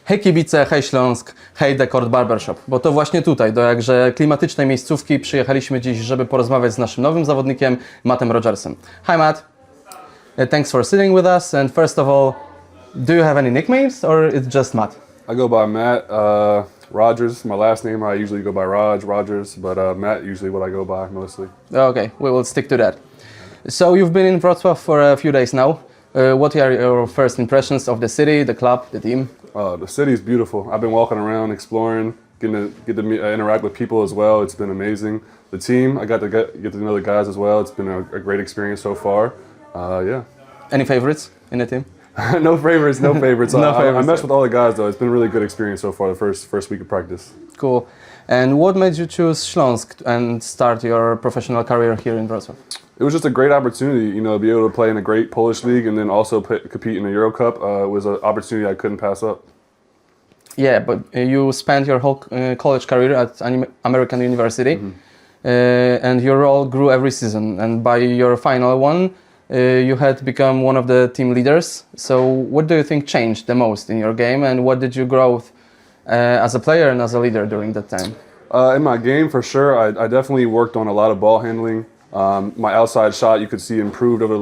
Hej kibice, hej Śląsk, hej Dekord Barbershop, bo to właśnie tutaj, do jakże klimatycznej miejscówki przyjechaliśmy dziś, żeby porozmawiać z naszym nowym zawodnikiem, Mattem Rogersem. Hi Matt, thanks for sitting with us, and first of all, do you have any nicknames or it's just Matt? I go by Matt Rogers. My last name I usually go by Rogers, but Matt usually what I go by mostly. Okay, we will stick to that. So you've been in Wrocław for a few days now. What are your first impressions of the city, the club, the team? The city's beautiful. I've been walking around, exploring, getting to interact with people as well. It's been amazing. The team, I got to get to know the guys as well. It's been a great experience so far. Yeah. Any favorites in the team? No favorites. No favorites. I messed with all the guys though. It's been a really good experience so far. The first week of practice. Cool. And what made you choose Śląsk and start your professional career here in Wrocław? It was just a great opportunity, to be able to play in a great Polish league and then also compete in the Euro Cup was an opportunity I couldn't pass up. Yeah, but you spent your whole college career at American University, and your role grew every season. And by your final one, you had become one of the team leaders. So what do you think changed the most in your game, and what did you grow as a player and as a leader during that time? In my game, for sure, I definitely worked on a lot of ball handling. My outside shot, you could see, improved over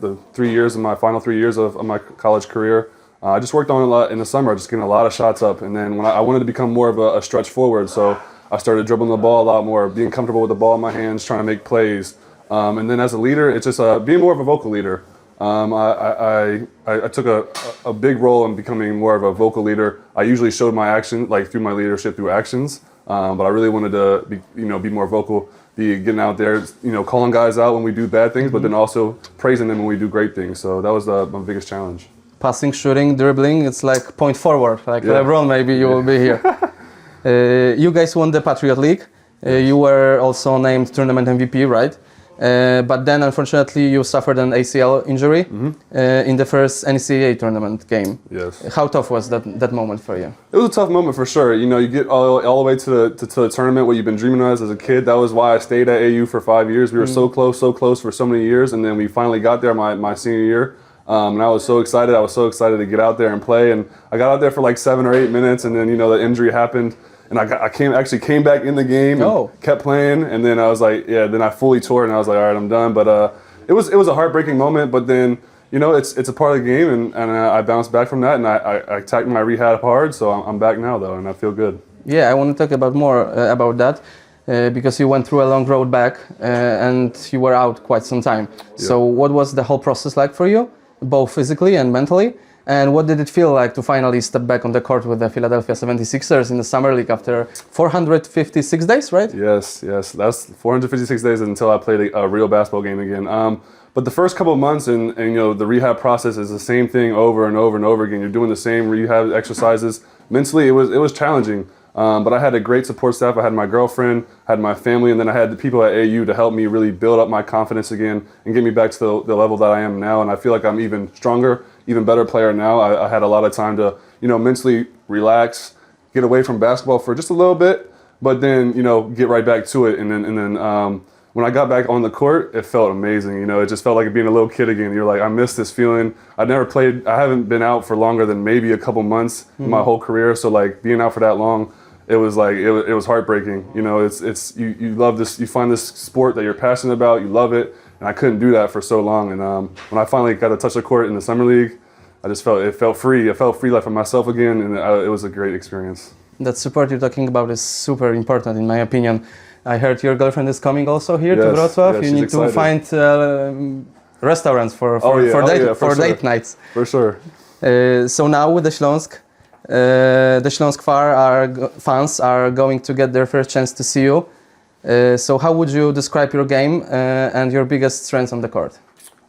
the 3 years, in my final 3 years of my college career. I just worked on it a lot in the summer, just getting a lot of shots up. And then when I wanted to become more of a stretch forward, so I started dribbling the ball a lot more, being comfortable with the ball in my hands, trying to make plays. And then as a leader, it's just being more of a vocal leader. I took a big role in becoming more of a vocal leader. I usually showed my action, like through my leadership, through actions. But I really wanted to be more vocal, be getting out there, calling guys out when we do bad things, but then also praising them when we do great things. So that was my biggest challenge. Passing, shooting, dribbling, it's like point forward, like LeBron, maybe you will be here. You guys won the Patriot League. You were also named tournament MVP, right? But then, unfortunately, you suffered an ACL injury in the first NCAA tournament game. Yes. How tough was that moment for you? It was a tough moment for sure. You get all the way to the tournament, what you've been dreaming of as a kid. That was why I stayed at AU for 5 years. We were so close for so many years, and then we finally got there my senior year. And I was so excited. I was so excited to get out there and play. And I got out there for like 7 or 8 minutes, and then the injury happened. And I came back in the game and kept playing, and then I was like, then I fully tore it, and I was like, all right, I'm done. But it was a heartbreaking moment, but then, it's a part of the game, and I bounced back from that, and I attacked my rehab hard, so I'm back now, though, and I feel good. Yeah, I want to talk about that, because you went through a long road back, and you were out quite some time. Yeah. So what was the whole process like for you, both physically and mentally? And what did it feel like to finally step back on the court with the Philadelphia 76ers in the Summer League after 456 days, right? Yes. That's 456 days until I played a real basketball game again. But the first couple of months and the rehab process is the same thing over and over and over again. You're doing the same rehab exercises. Mentally, it was challenging. But I had a great support staff. I had my girlfriend, I had my family, and then I had the people at AU to help me really build up my confidence again and get me back to the level that I am now. And I feel like I'm even stronger, even better player now. I had a lot of time to, mentally relax, get away from basketball for just a little bit, but then, get right back to it. And then when I got back on the court, it felt amazing. It just felt like being a little kid again. You're like, I miss this feeling. I haven't been out for longer than maybe a couple months in my whole career. So like being out for that long, it was like it was heartbreaking. It's you love this. You find this sport that you're passionate about. You love it, and I couldn't do that for so long. And when I finally got to touch the court in the summer league, I just felt free. I felt free, like for myself again, and it was a great experience. That support you're talking about is super important, in my opinion. I heard your girlfriend is coming also here to Wrocław. Yeah, you need excited. to find restaurants for date nights. For sure. So now with the Śląsk. The Śląsk fans are going to get their first chance to see you. So how would you describe your game and your biggest strengths on the court?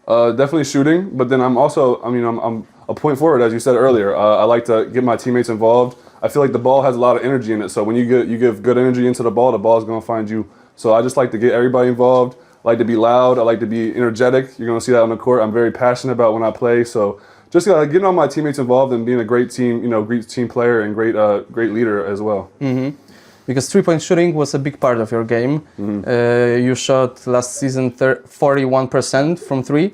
Definitely shooting, but then I'm a point forward, as you said earlier. I like to get my teammates involved. I feel like the ball has a lot of energy in it, so when you give good energy into the ball is going to find you. So I just like to get everybody involved. I like to be loud. I like to be energetic. You're going to see that on the court. I'm very passionate about when I play, so just getting all my teammates involved and being a great team player and great leader as well. Mm-hmm. Because three-point shooting was a big part of your game. Mm-hmm. You shot last season 41% from three.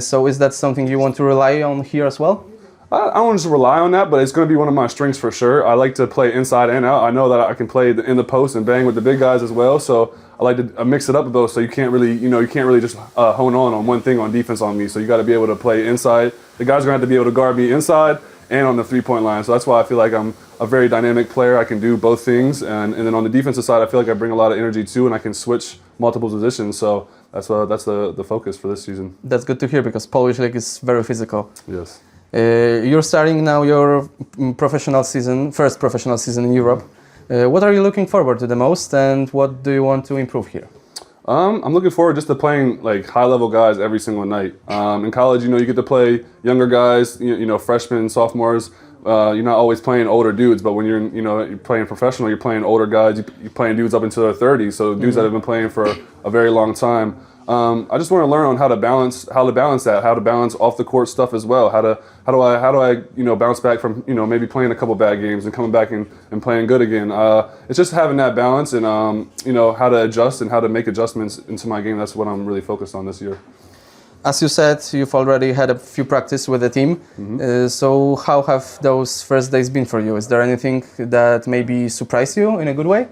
So is that something you want to rely on here as well? I don't want to just rely on that, but it's going to be one of my strengths for sure. I like to play inside and out. I know that I can play in the post and bang with the big guys as well. So I like to mix it up with those. So you can't really just hone on one thing on defense on me. So you got to be able to play inside. The guys are going to have to be able to guard me inside and on the three-point line. So that's why I feel like I'm a very dynamic player. I can do both things. And then on the defensive side, I feel like I bring a lot of energy too, and I can switch multiple positions. So that's the focus for this season. That's good to hear because Polish league is very physical. Yes. You're starting now your first professional season in Europe. What are you looking forward to the most, and what do you want to improve here? I'm looking forward just to playing like high-level guys every single night. In college, you get to play younger guys, freshmen, sophomores. You're not always playing older dudes, but when you're playing professional, you're playing older guys. You're playing dudes up into their 30s, so dudes that have been playing for a very long time. I just want to learn on how to balance that, how to balance off the court stuff as well. How do I bounce back from maybe playing a couple bad games and coming back and playing good again. It's just having that balance and how to adjust and how to make adjustments into my game. That's what I'm really focused on this year. As you said, you've already had a few practice with the team. So how have those first days been for you? Is there anything that maybe surprised you in a good way?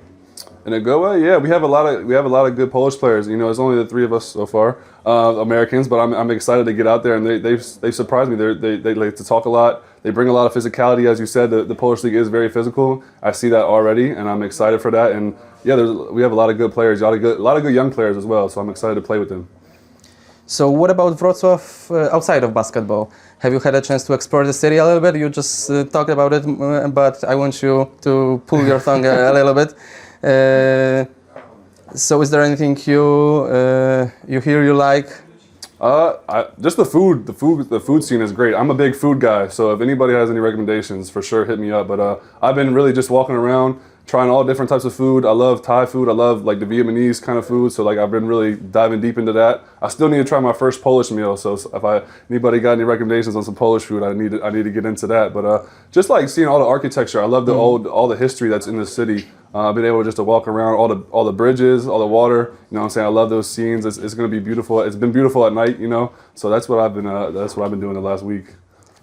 In a good way, yeah. We have a lot of good Polish players. It's only the three of us so far, Americans. But I'm excited to get out there, and they've surprised me. They like to talk a lot. They bring a lot of physicality, as you said. The Polish league is very physical. I see that already, and I'm excited for that. And yeah, we have a lot of good players, a lot of good young players as well. So I'm excited to play with them. So what about Wrocław outside of basketball? Have you had a chance to explore the city a little bit? You just talked about it, but I want you to pull your tongue a little bit. So is there anything you like? Just the food. The food scene is great. I'm a big food guy, so if anybody has any recommendations, for sure hit me up. But I've been really just walking around, trying all different types of food. I love Thai food. I love like the Vietnamese kind of food. So like I've been really diving deep into that. I still need to try my first Polish meal. So if anybody got any recommendations on some Polish food, I need to get into that. But just like seeing all the architecture, I love all the history that's in the city. I've been able just to walk around all the bridges, all the water. You know what I'm saying? I love those scenes. It's going to be beautiful. It's been beautiful at night. So that's what I've been doing the last week.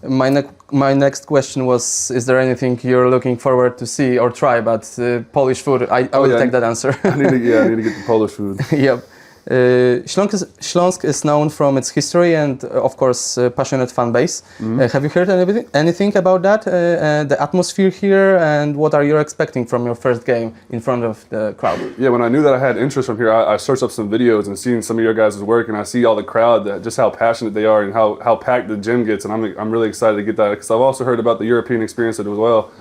My next question was: is there anything you're looking forward to see or try? But Polish food, I will take that answer. I need to get the Polish food. Yep. Śląsk is known from its history and, of course, passionate fan base. Have you heard anything about that, the atmosphere here, and what are you expecting from your first game in front of the crowd? Yeah, when I knew that I had interest from here, I searched up some videos and seen some of your guys' work, and I see all the crowd, just how passionate they are and how packed the gym gets, and I'm really excited to get that because I've also heard about the European experience as well.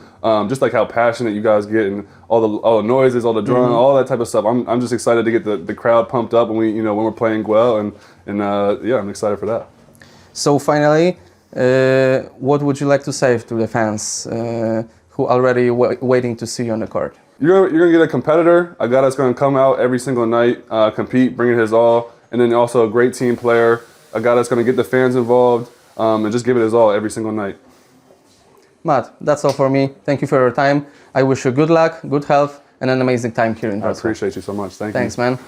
Just like how passionate you guys get and all the noises, all the drum, all that type of stuff. I'm just excited to get the crowd pumped up when we're playing well, and yeah, I'm excited for that. So finally, what would you like to say to the fans who are already waiting to see you on the court? You're gonna get a competitor, a guy that's gonna come out every single night, compete, bring it his all, and then also a great team player, a guy that's gonna get the fans involved, and just give it his all every single night. Matt, that's all for me. Thank you for your time. I wish you good luck, good health, and an amazing time here in Wrocław. I appreciate you so much. Thank you. Thanks, man.